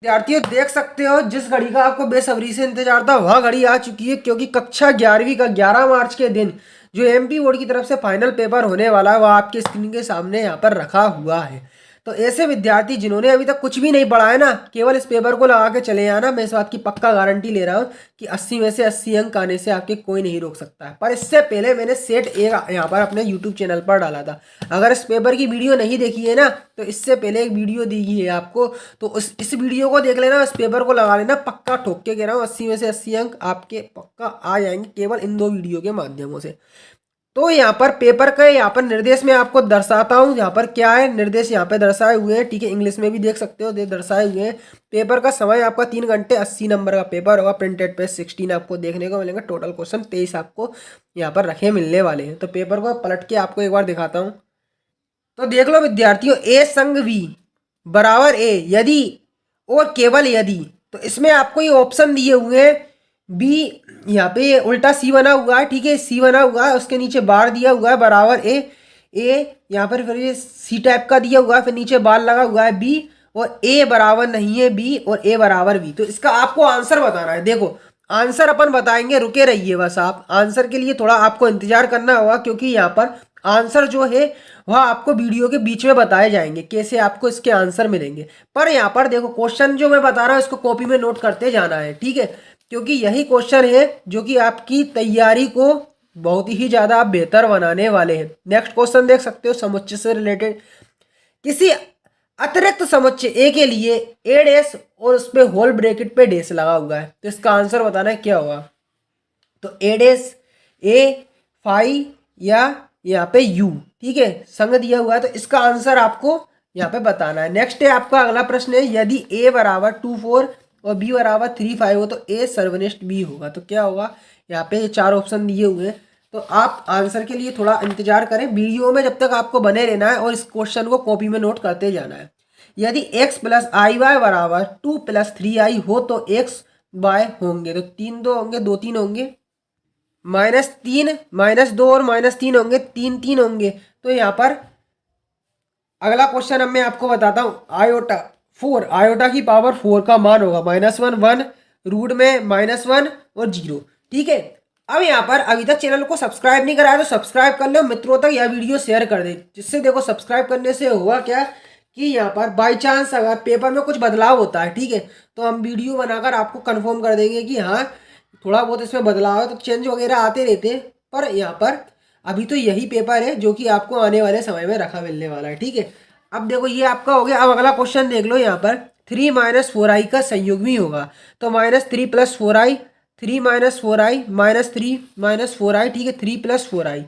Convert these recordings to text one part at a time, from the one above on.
विद्यार्थियों देख सकते हो जिस घड़ी का आपको बेसब्री से इंतजार था वह घड़ी आ चुकी है, क्योंकि कक्षा 11वीं का 11 मार्च के दिन जो एमपी बोर्ड की तरफ से फाइनल पेपर होने वाला है वह आपके स्क्रीन के सामने यहाँ पर रखा हुआ है। तो ऐसे विद्यार्थी जिन्होंने अभी तक कुछ भी नहीं पढ़ा है ना, केवल इस पेपर को लगा के चले आना। मैं इस बात की पक्का गारंटी ले रहा हूँ कि 80 में से 80 अंक आने से आपके कोई नहीं रोक सकता है। पर इससे पहले मैंने सेट एक यहाँ पर अपने यूट्यूब चैनल पर डाला था। अगर इस पेपर की वीडियो नहीं देखी है ना तो इससे पहले एक वीडियो दी गई है आपको, तो इस वीडियो को देख लेना, इस पेपर को लगा लेना। पक्का ठोक के कह रहा हूँ 80 में से 80 अंक आपके पक्का आ जाएंगे केवल इन दो वीडियो के माध्यमों से। तो यहाँ पर पेपर का यहाँ पर निर्देश में आपको दर्शाता हूँ। यहाँ पर क्या है, निर्देश यहाँ पे दर्शाए हुए हैं, ठीक है। इंग्लिश में भी देख सकते हो, दर्शाए हुए हैं। पेपर का समय आपका 3 घंटे 80 नंबर का पेपर होगा। प्रिंटेड पेज 16 आपको देखने को मिलेंगे। टोटल क्वेश्चन 23 आपको यहाँ पर रखे मिलने वाले हैं। तो पेपर को पलट के आपको एक बार दिखाता हूँ। तो देख लो विद्यार्थियों, ए संग बी बराबर ए यदि और केवल यदि, तो इसमें आपको ये ऑप्शन दिए हुए हैं। बी यहाँ पे उल्टा सी बना हुआ है, ठीक है, सी बना हुआ है, उसके नीचे बार दिया हुआ है बराबर ए यहाँ पर फिर ये सी टाइप का दिया हुआ है, फिर नीचे बार लगा हुआ है बी, और ए बराबर नहीं है बी और ए बराबर बी। तो इसका आपको आंसर बताना है। देखो आंसर अपन बताएंगे, रुके रहिए बस। आप आंसर के लिए थोड़ा आपको इंतजार करना होगा, क्योंकि यहाँ पर आंसर जो है वह आपको वीडियो के बीच में बताए जाएंगे कैसे आपको इसके आंसर मिलेंगे। पर यहाँ पर देखो क्वेश्चन जो मैं बता रहा हूँ इसको कॉपी में नोट करते जाना है, ठीक है, क्योंकि यही क्वेश्चन है जो कि आपकी तैयारी को बहुत ही ज़्यादा आप बेहतर बनाने वाले हैं। नेक्स्ट क्वेश्चन देख सकते हो, समुच्चय से रिलेटेड। किसी अतिरिक्त समुच्चय ए के लिए ए डैश और उस पर होल ब्रैकेट पे डैश लगा हुआ है, तो इसका आंसर बताना है क्या होगा। तो ए डैश ए फाई या यहाँ पे यू, ठीक है, संग दिया हुआ है, तो इसका आंसर आपको यहाँ पे बताना है। नेक्स्ट है आपका अगला प्रश्न है, यदि ए बराबर 2 4 और बी बराबर 3 5 हो तो ए सर्वनिष्ठ बी होगा। तो क्या होगा, यहाँ पे 4 ऑप्शन दिए हुए हैं। तो आप आंसर के लिए थोड़ा इंतजार करें वीडियो में, जब तक आपको बने रहना है और इस क्वेश्चन को कॉपी में नोट करते जाना है। यदि x प्लस आई वाई बराबर 2 प्लस 3i हो तो x y होंगे। तो 3 2 होंगे, 2 3 होंगे, -3 -2 और -3 होंगे, 3 3 होंगे। तो यहाँ पर अगला क्वेश्चन अब मैं आपको बताता हूँ। आयोटा 4, आयोटा की पावर 4 का मान होगा -1 1 रूट में -1 और 0, ठीक है। अब यहाँ पर अभी तक चैनल को सब्सक्राइब नहीं कराया तो सब्सक्राइब कर लो, मित्रों तक यह वीडियो शेयर कर दे, जिससे देखो सब्सक्राइब करने से होगा क्या कि यहाँ पर बाय चांस अगर पेपर में कुछ बदलाव होता है, ठीक है, तो हम वीडियो बनाकर आपको कंफर्म कर देंगे कि हाँ थोड़ा बहुत इसमें बदलाव है। तो चेंज वगैरह आते रहते हैं, पर यहाँ पर अभी तो यही पेपर है जो कि आपको आने वाले समय में रखा मिलने वाला है, ठीक है। अब देखो ये आपका हो गया। अब अगला क्वेश्चन देख लो, यहाँ पर 3 - 4i का संयुग्मी होगा। तो -3 + 4i, 3 - 4i -3 - 4i, ठीक है, 3 + 4i।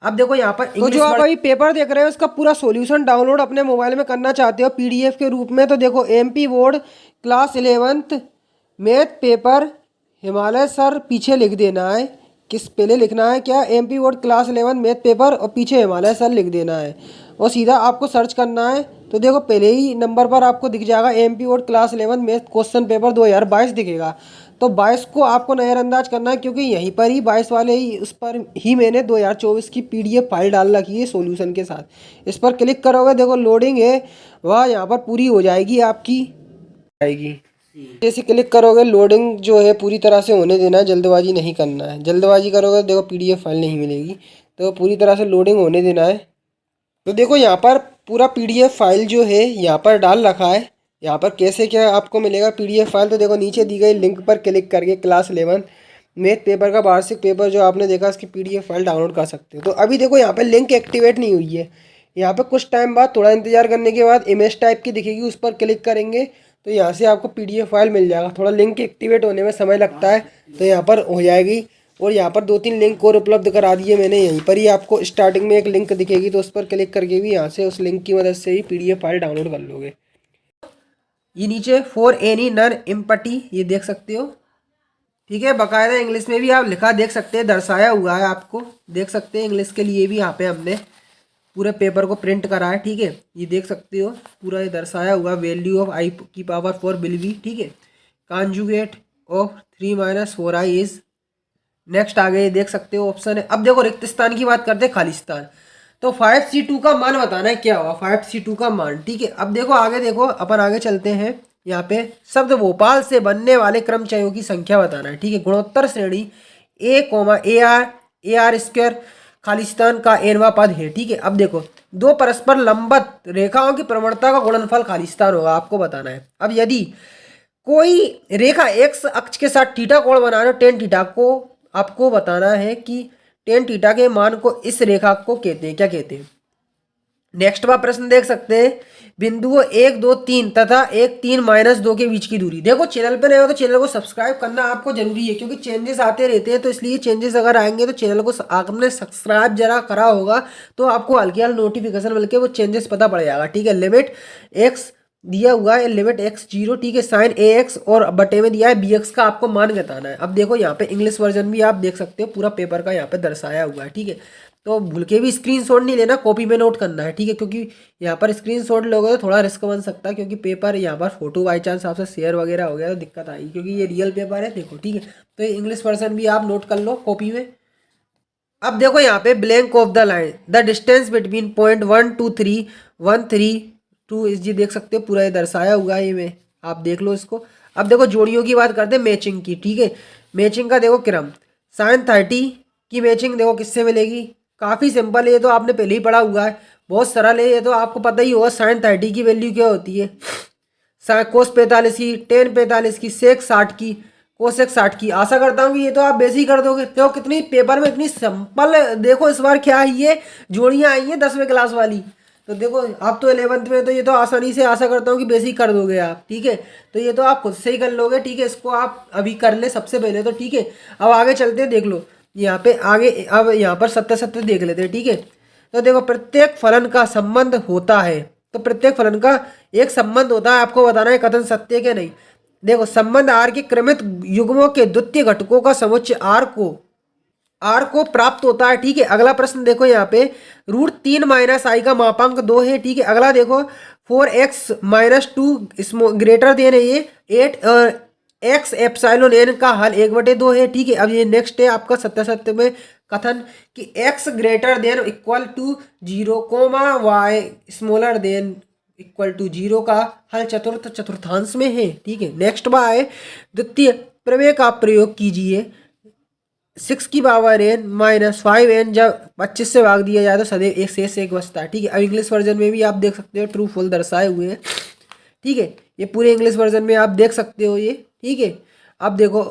अब देखो यहाँ पर तो जो आप अभी पेपर देख रहे हो इसका पूरा सॉल्यूशन डाउनलोड अपने मोबाइल में करना चाहते हो पीडीएफ के रूप में, तो देखो MP board class 11th math paper Himalaya sir पीछे लिख देना है। किस पहले लिखना है क्या, MP board class 11 math paper और पीछे हिमालय सर लिख देना है और सीधा आपको सर्च करना है। तो देखो पहले ही नंबर पर आपको दिख जाएगा MP board class 11 math question paper 2022 दिखेगा। तो 22 को आपको नज़रअंदाज करना है, क्योंकि यहीं पर ही 22 वाले ही उस पर ही मैंने 2024 की पीडीएफ फाइल डाल रखी है सॉल्यूशन के साथ। इस पर क्लिक करोगे, देखो लोडिंग है वह यहाँ पर पूरी हो जाएगी आपकी आएगी। जैसे क्लिक करोगे लोडिंग जो है पूरी तरह से होने देना है, जल्दबाजी नहीं करना है। जल्दबाजी करोगे देखो पीडीएफ फाइल नहीं मिलेगी, तो पूरी तरह से लोडिंग होने देना है। तो देखो यहाँ पर पूरा पीडीएफ फाइल जो है यहाँ पर डाल रखा है। यहाँ पर कैसे क्या आपको मिलेगा पीडीएफ फाइल, तो देखो नीचे दी गई लिंक पर क्लिक करके क्लास 11 मैथ पेपर का वार्षिक पेपर जो आपने देखा इसकी पीडीएफ फाइल डाउनलोड कर सकते हो। तो अभी देखो यहाँ पर लिंक एक्टिवेट नहीं हुई है। यहाँ पर कुछ टाइम बाद थोड़ा इंतजार करने के बाद इमेज टाइप की दिखेगी, उस पर क्लिक करेंगे तो यहाँ से आपको पीडीएफ फाइल मिल जाएगा। थोड़ा लिंक एक्टिवेट होने में समय लगता है, तो यहाँ पर हो जाएगी। और यहाँ पर 2-3 लिंक और उपलब्ध करा दिए मैंने। यहीं पर ही आपको स्टार्टिंग में एक लिंक दिखेगी, तो उस पर क्लिक करके भी यहाँ से उस लिंक की मदद से ही पीडीएफ फाइल डाउनलोड कर लोगे। ये नीचे फॉर एनी नन एम्पटी ये देख सकते हो, ठीक है। बाकायदा इंग्लिश में भी आप लिखा देख सकते हैं, दर्शाया हुआ है, आपको देख सकते हैं। इंग्लिश के लिए भी यहाँ पे हमने पूरे पेपर को प्रिंट करा है, ठीक है। ये देख सकते हो पूरा ये दर्शाया हुआ, वैल्यू ऑफ आई की पावर 4 विल बी, ठीक है। Conjugate of 3 - 4i is. Next आगे देख सकते हो ऑप्शन है। अब देखो रिक्त स्थान की बात करते हैं, खालिस्तान। तो 5c2 का मान बताना है क्या होगा, 5c2 का मान, ठीक है। अब देखो आगे देखो अपन आगे चलते हैं। यहाँ पे शब्द भोपाल से बनने वाले क्रमचयों की संख्या बताना है। ठीक है, गुणोत्तर श्रेणी ए आर स्क्वायर खालिस्तान का एनवा पद है। ठीक है, अब देखो दो परस्पर लंबवत रेखाओं की प्रवणता का गुणनफल खालिस्तान होगा, आपको बताना है। अब यदि कोई रेखा एक्स अक्ष के साथ थीटा कोण बना रहे हो टेन थीटा को, आपको बताना है कि टेन थीटा के मान को इस रेखा को कहते हैं, क्या कहते हैं। नेक्स्ट बार प्रश्न देख सकते हैं, बिंदुओं 1 2 3 तथा 1 3 -2 के बीच की दूरी। देखो चैनल पे नए हो तो चैनल को सब्सक्राइब करना आपको जरूरी है, क्योंकि चेंजेस आते रहते हैं, तो इसलिए चेंजेस अगर आएंगे तो चैनल को आपने सब्सक्राइब जरा करा होगा तो आपको हल्की हल्की नोटिफिकेशन मिलकर वो चेंजेस पता पड़ जाएगा। ठीक है, लिमिट एक्स दिया हुआ है, लिमिट एक्स 0। ठीक है, साइन ए एक्स और बटे में दिया है बी एक्स का आपको मान बताना है। अब देखो यहाँ पे इंग्लिश वर्जन भी आप देख सकते हो, पूरा पेपर का यहाँ पे दर्शाया हुआ है। ठीक है, तो भूल के भी स्क्रीनशॉट नहीं लेना, कॉपी में नोट करना है। ठीक है, क्योंकि यहाँ पर स्क्रीनशॉट लोगे तो थोड़ा रिस्क बन सकता है, क्योंकि पेपर यहाँ पर फोटो बाई चांस आपसे शेयर वगैरह हो गया तो दिक्कत आएगी, क्योंकि ये रियल पेपर है। देखो ठीक है, तो ये इंग्लिश वर्जन भी आप नोट कर लो कॉपी में। अब देखो यहाँ पे blank of the line the distance between point 1 2 3 1 3 2 इस जी देख सकते हो, पूरा ये दर्शाया हुआ है ये में, आप देख लो इसको। अब देखो जोड़ियों की बात करते हैं, मैचिंग की। ठीक है, मैचिंग का देखो क्रम, साइन 30 की मैचिंग देखो किससे मिलेगी, काफ़ी सिंपल है, ये तो आपने पहले ही पढ़ा हुआ है, बहुत सरल है, ये तो आपको पता ही होगा। साइन 30 की वैल्यू क्या होती है, कोस 45 की, टेन 45 की, सेक 60 की, कोसेक 60 की। आशा करता हूँ कि ये तो आप बेसिक कर दोगे। तो कितनी पेपर में इतनी सिंपल, देखो इस बार क्या है, ये जोड़ियाँ आई हैं 10वीं क्लास वाली, तो देखो आप तो 11th में, तो ये तो आसानी से आशा करता हूँ कि बेसिक कर दोगे आप। ठीक है, तो ये तो आप खुद से ही कर लोगे। ठीक है, इसको आप अभी कर ले सबसे पहले तो। ठीक है, अब आगे चलते हैं, देख लो यहाँ पे आगे, अब यहाँ पर सत्य सत्य देख लेते हैं। ठीक है, तो देखो प्रत्येक फलन का संबंध होता है, तो प्रत्येक फलन का एक संबंध होता है, आपको बताना है कथन सत्य के नहीं। देखो संबंध आर के क्रमित युग्मों के द्वितीय घटकों का समुच्चय आर को प्राप्त होता है। ठीक है, अगला प्रश्न देखो यहाँ पे, √3 - i का मापांक 2 है। ठीक है, अगला देखो 4x - 2 ग्रेटर देन है ये 8 और x एप्सिलॉन n का हल 1/2 है। ठीक है, अब ये नेक्स्ट है आपका सत्य सत्य में कथन कि x greater than equal to 0 y smaller than equal to 0 का हल चतुर्थांश में है। ठीक है, नेक्स्ट बार है द्वितीय प्रमेय का प्रयोग कीजिए, 6 की पावर n -5n जब 25 से भाग दिया जाए तो सदैव एक शेष एक बचता है। ठीक है, अब इंग्लिश वर्जन में भी आप देख सकते हो ट्रू फॉल्स दर्शाए हुए हैं। ठीक है, ये पूरे इंग्लिश वर्जन में आप देख सकते हो ये। ठीक है, अब देखो,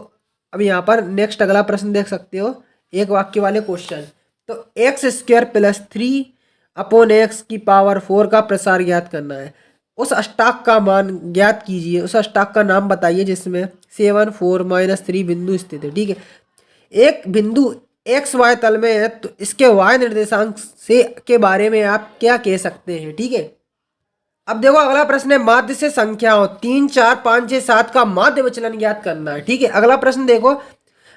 अब यहाँ पर नेक्स्ट अगला प्रश्न देख सकते हो, एक वाक्य वाले क्वेश्चन। तो x² + 3/x की पावर 4 का प्रसार ज्ञात करना है, उस अष्टाक का मान ज्ञात कीजिए, उस अष्टाक का नाम बताइए जिसमें 7 4 -3 बिंदु स्थित है। ठीक है, एक बिंदु एक्स वाई तल में है, तो इसके वाई निर्देशांक से के बारे में आप क्या कह सकते हैं। ठीक है, अब देखो अगला प्रश्न है माध्य से संख्याओं 3 4 5 6 7 का माध्य विचलन ज्ञात करना है। ठीक है, अगला प्रश्न देखो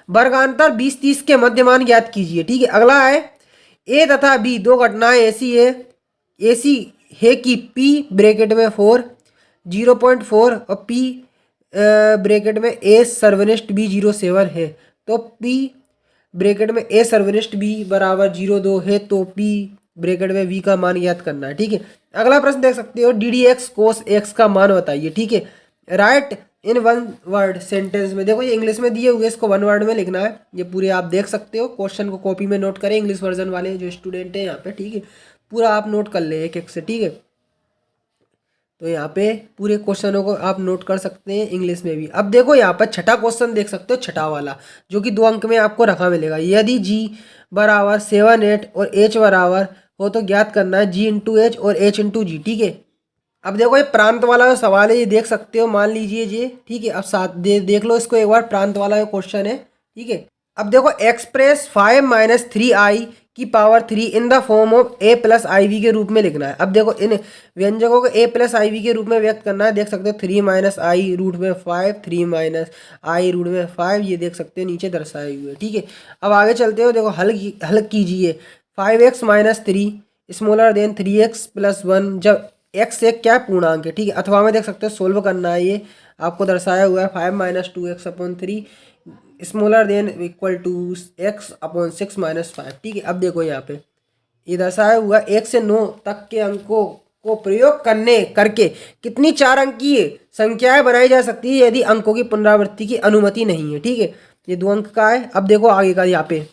वर्गांतर 20 30 के मध्यमान ज्ञात कीजिए। ठीक है, अगला है ए तथा बी दो घटनाएं ऐसी है कि पी ब्रैकेट में 4 0.4 और पी ब्रैकेट में ए सर्वनिष्ठ बी 0.7 है, तो पी ब्रैकेट में ए सर्वनिष्ठ बी बराबर 0.2 है, तो पी ब्रैकेट में वी का मान ज्ञात करना है। ठीक है, अगला प्रश्न देख सकते हो D D x cos x का मान बताइए। ठीक है, राइट इन 1 वर्ड सेंटेंस में, देखो ये इंग्लिश में दिए हुए, इसको 1 वर्ड में लिखना है। ये पूरे आप देख सकते हो, क्वेश्चन को कॉपी में नोट करें इंग्लिश वर्जन वाले जो स्टूडेंट हैं यहाँ पे। ठीक है, पूरा आप नोट कर ले एक एक से। ठीक है, तो यहाँ पे पूरे क्वेश्चनों को आप नोट कर सकते हैं इंग्लिश में भी। अब देखो यहाँ पर छठा क्वेश्चन देख सकते हो, छठा वाला जो कि 2 अंक में आपको रखा मिलेगा। यदि g बराबर 7 8 और h बराबर हो तो ज्ञात करना है g × h और h × g। ठीक है, अब देखो ये प्रांत वाला जो सवाल है ये देख सकते हो, मान लीजिए ये। ठीक है, अब साथ देख लो इसको एक बार, प्रांत वाला जो क्वेश्चन है। ठीक है, अब देखो एक्सप्रेस 5 - 3i की power 3 in the form of a + iv के रूप में लिखना है। अब देखो इन व्यंजकों को a + iv के रूप में व्यक्त करना है। देख सकते हो 3 - i √5 3 - i √5, ये देख सकते हो नीचे दर्शाए हुए। ठीक है, अब आगे चलते हो, देखो हल कीजिए 5x - 3 स्मॉलर देन 3x + 1 जब x एक क्या पूर्णांक है। ठीक है, अथवा में देख सकते हो सोल्व करना है, ये आपको दर्शाया हुआ है 5 - 2x/3 smaller than equal to x/6 - 5। ठीक है, अब देखो यहाँ पे ये दर्शाया हुआ 1 से 9 तक के अंकों को प्रयोग करके कितनी 4 अंकीय संख्याएं बनाई जा सकती है यदि अंकों की पुनरावृत्ति की अनुमति नहीं है। ठीक है, ये 2 अंक का है। अब देखो आगे का, यहाँ पे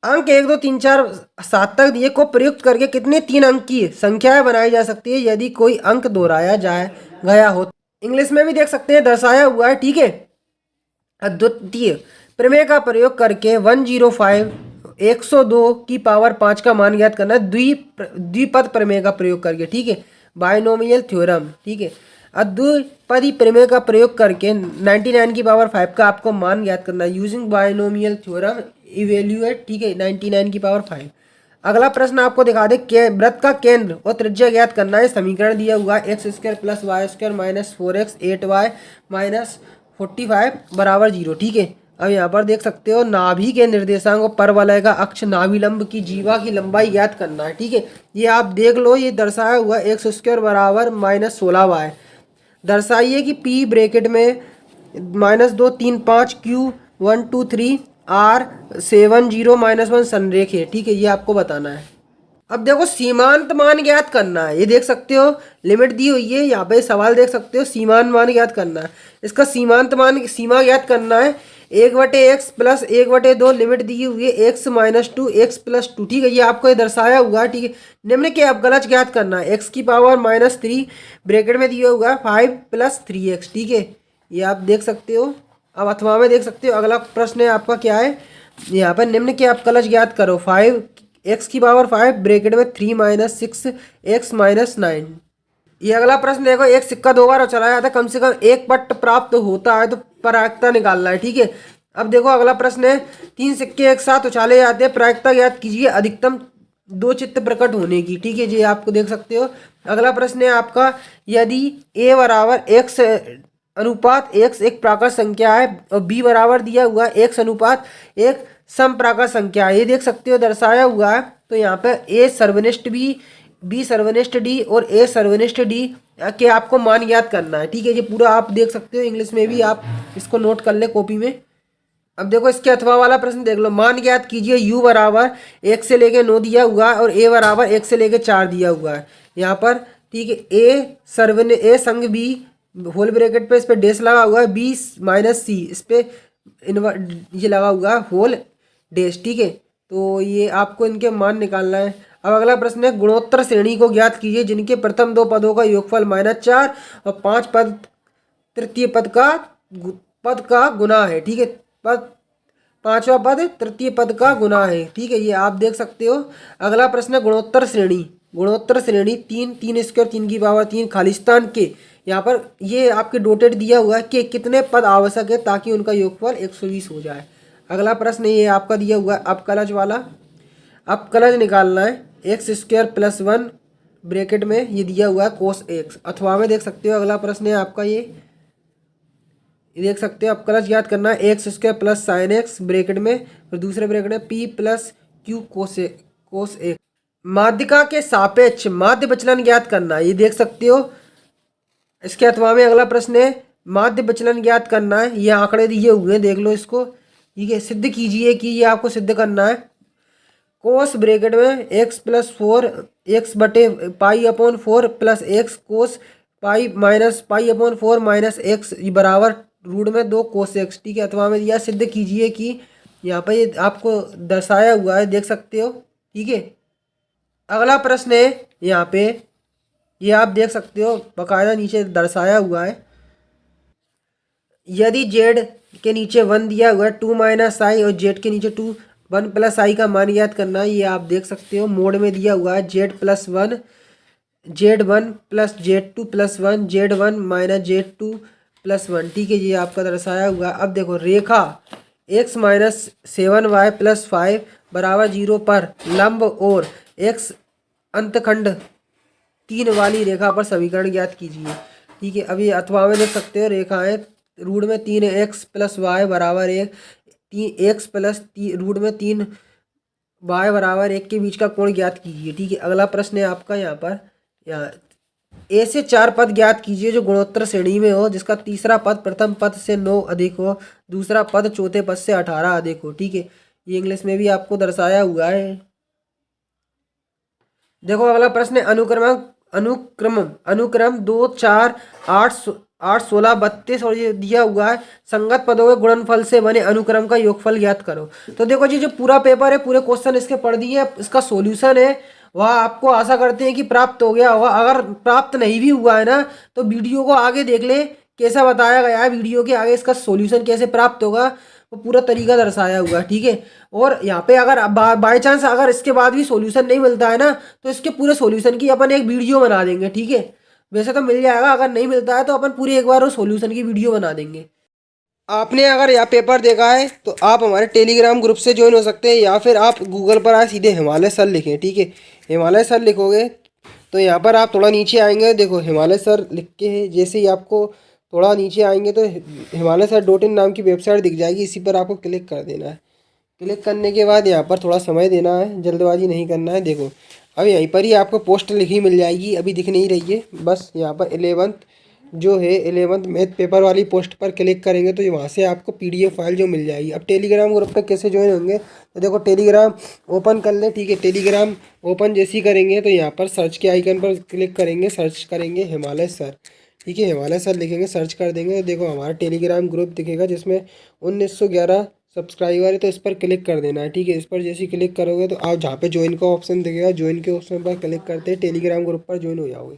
अंक 1 2 3 4 7 तक दिए को प्रयुक्त करके कितनी 3 अंकीय संख्याएं बनाई जा सकती है यदि कोई अंक दोहराया जाए गया हो। इंग्लिश में भी देख सकते हैं, दर्शाया हुआ है। ठीक है, अद्वितीय प्रमेय का प्रयोग करके 105 102 की पावर 5 का मान ज्ञात करना है द्विपद प्रमेय का प्रयोग करके। ठीक है, बायनोमियल थ्योरम। ठीक है, अद्विपदी प्रमेय का प्रयोग करके 99 की पावर 5 का आपको मान ज्ञात करना है यूजिंग बायनोमियल थ्योरम इवेल्युएट। ठीक है, 99 की पावर 5। अगला प्रश्न आपको दिखा दे, वृत्त का केंद्र और त्रिज्या ज्ञात करना है। समीकरण दिया हुआ है x square plus y square minus 4x 8y minus 45 बराबर 0। ठीक है, अब यहाँ पर देख सकते हो नाभि के निर्देशांक और परवलय का अक्ष नाभिलंब की जीवा की लंबाई ज्ञात करना है। ठीक है, ये आप देख लो, ये दर्शाया हुआ है एक्स स्क्वायर बराबर माइनस 16y। दर्शाइए कि पी ब्रैकेट में -2 3 5 Q 1 2 3 R 7 0 -1 संरेख है। ठीक है, ये आपको बताना है। अब देखो सीमांत मान ज्ञात करना है, ये देख सकते हो लिमिट दी हुई है, यहाँ पे सवाल देख सकते हो सीमांत मान ज्ञात करना है। इसका सीमांत मान सीमा ज्ञात करना है 1/x प्लस 1/2 लिमिट दी हुई है x -2 x + 2। ठीक है, ये आपको ये दर्शाया हुआ है। ठीक है, निम्न के अवकलज ज्ञात करना है x की पावर -3 ब्रैकेट में दिया हुआ है 5 + 3x। ठीक है, ये आप देख सकते हो। अब अथवा में देख सकते हो अगला प्रश्न है आपका क्या है, यहाँ पर निम्न के अवकलज ज्ञात करो 5 x की पावर 5 ब्रैकेट में 3 - 6 x - 9। ये अगला प्रश्न देखो, एक सिक्का 2 बार चलाया जाता है, कम से कम 1 पट प्राप्त होता है तो प्रायिकता निकालना है। ठीक है, अब देखो अगला प्रश्न है, 3 सिक्के एक साथ उछाले जाते हैं, प्रायिकता ज्ञात कीजिए अधिकतम 2 चित्त प्रकट होने की। ठीक है, ये आपको देख सकते हो। अगला प्रश्न है आपका, यदि a बराबर x अनुपात x एक प्राकृत संख्या है और b बराबर दिया हुआ है x अनुपात एक सम प्राकृत संख्या है, ये देख सकते हो दर्शाया हुआ है। तो यहाँ पे a सर्वनिष्ठ b सर्वनिष्ठ d और a सर्वनिष्ठ d के आपको मान ज्ञात करना है। ठीक है, ये पूरा आप देख सकते हो, इंग्लिश में भी आप इसको नोट कर ले कॉपी में। अब देखो इसके अथवा वाला प्रश्न देख लो, मान ज्ञात कीजिए u बराबर 1 से लेके 9 दिया हुआ है और a बराबर 1 से लेके 4 दिया हुआ है यहाँ पर। ठीक है, a संग b होल ब्रैकेट पे इस पे डेश लगा हुआ है, b - c इस पे ये लगा हुआ है होल डेश। ठीक है, तो ये आपको इनके मान निकालना है। अब अगला प्रश्न है, गुणोत्तर श्रेणी को ज्ञात कीजिए जिनके प्रथम 2 पदों का योगफल -4 और 5 पद तृतीय पद का गुना है। ठीक है, पांचवा पद तृतीय पद का गुना है। ठीक है, ये आप देख सकते हो। अगला प्रश्न है, गुणोत्तर श्रेणी 3 3 स्क्वायर 3 की पावर 3 खालिस्तान के, यहाँ पर ये आपके डोटेड दिया हुआ है कि कितने पद आवश्यक है ताकि उनका योगफल 120 हो जाए। अगला प्रश्न ये आपका दिया हुआ है अवकलज वाला, अवकलज निकालना है एक्स स्क्वायर प्लस 1 ब्रैकेट में ये दिया हुआ है कोस x। अथवा में देख सकते हो अगला प्रश्न है आपका, ये देख सकते हो अवकलज ज्ञात करना है x square plus sine x bracket में और दूसरे ब्रैकेट में p + q कोस x। माध्यिका के सापेक्ष माध्य विचलन ज्ञात करना है, ये देख सकते हो। इसके अथवा में अगला प्रश्न है, माध्य विचलन ज्ञात करना है, ये आंकड़े दिए हुए हैं, देख लो इसको। ठीक है, सिद्ध कीजिए कि ये आपको सिद्ध करना है कोस ब्रैकेट में x + 4 x/π/4 प्लस x कोस पाई माइनस π/4 माइनस x बराबर √2 कोस x। ठीक है, अथवा में यह सिद्ध कीजिए कि यहाँ पर ये आपको दर्शाया हुआ है, देख सकते हो। ठीक है, अगला प्रश्न है यहाँ पे, ये आप देख सकते हो बकायदा नीचे दर्शाया हुआ है, यदि z के नीचे 1 दिया हुआ है 2 - i और z के नीचे 2 1 + i का मान ज्ञात करना है, ये आप देख सकते हो। मोड में दिया हुआ है z + 1 z1 + z2 + 1 z1 - z2 + 1। ठीक है, ये आपका दर्शाया हुआ है। अब देखो रेखा x - 7y + 5 बराबर 0 पर लंब और x अंतखंड 3 वाली रेखा पर समीकरण ज्ञात कीजिए। ठीक है, अभी अथवा में देख सकते हो रेखाएं √3x + y बराबर 1 x + √3y बराबर 1 के बीच का कोण ज्ञात कीजिए। ठीक है, अगला प्रश्न है आपका यहाँ पर, यहाँ a से 4 पद ज्ञात कीजिए जो गुणोत्तर श्रेणी में हो, जिसका तीसरा पद प्रथम पद से 9 अधिक हो, दूसरा पद चौथे पद से 18 अधिक हो। ठीक है, ये इंग्लिश में भी आपको दर्शाया हुआ है। देखो अगला प्रश्न है अनुक्रम 2 4 8 16 32 और ये दिया हुआ है संगत पदों के गुणनफल से बने अनुक्रम का योगफल ज्ञात करो। तो देखो जी जो पूरा पेपर है पूरे क्वेश्चन इसके पढ़ दिए, इसका सॉल्यूशन है वह आपको आशा करते हैं कि प्राप्त हो गया होगा। अगर प्राप्त नहीं भी हुआ है ना तो वीडियो को आगे देख ले, कैसा बताया गया है वीडियो के आगे इसका सॉल्यूशन कैसे प्राप्त होगा वो पूरा तरीका दर्शाया हुआ है, ठीक है। और यहाँ पे अगर बाय चांस अगर इसके बाद भी सॉल्यूशन नहीं मिलता है ना तो इसके पूरे सॉल्यूशन की अपन एक वीडियो बना देंगे, ठीक है। वैसे तो मिल जाएगा, अगर नहीं मिलता है तो अपन पूरी एक बार वो सॉल्यूशन की वीडियो बना देंगे। आपने अगर यह पेपर देखा है तो आप हमारे टेलीग्राम ग्रुप से ज्वाइन हो सकते हैं, या फिर आप गूगल पर आए सीधे हिमालय सर लिखें, ठीक है। हिमालय सर लिखोगे तो यहाँ पर आप थोड़ा नीचे आएंगे, देखो हिमालय सर लिख के है, जैसे ही आपको थोड़ा नीचे आएंगे तो हिमालय सर .in नाम की वेबसाइट दिख जाएगी, इसी पर आपको क्लिक कर देना है। क्लिक करने के बाद यहाँ पर थोड़ा समय देना है, जल्दबाजी नहीं करना है। देखो अब यहीं पर ही आपको पोस्ट लिखी मिल जाएगी, अभी दिख नहीं रही है, बस यहाँ पर 11th जो है 11th मैथ पेपर वाली पोस्ट पर क्लिक करेंगे तो वहाँ से आपको PDF फाइल जो मिल जाएगी। अब टेलीग्राम ग्रुप पे कैसे ज्वाइन होंगे तो देखो टेलीग्राम ओपन कर ले, ठीक है। टेलीग्राम ओपन जैसे ही करेंगे तो यहाँ पर सर्च के आइकन पर क्लिक करेंगे, सर्च करेंगे हिमालय सर, ठीक है। हिमालय सर लिखेंगे, सर्च कर देंगे तो देखो हमारा टेलीग्राम ग्रुप दिखेगा जिसमें 1911 सब्सक्राइबर है, तो इस पर क्लिक कर देना है, ठीक है। इस पर जैसे ही क्लिक करोगे तो आप जहाँ पे ज्वाइन का ऑप्शन दिखेगा, ज्वाइन के ऑप्शन पर क्लिक करते हैं टेलीग्राम ग्रुप पर ज्वाइन हो जाओगे।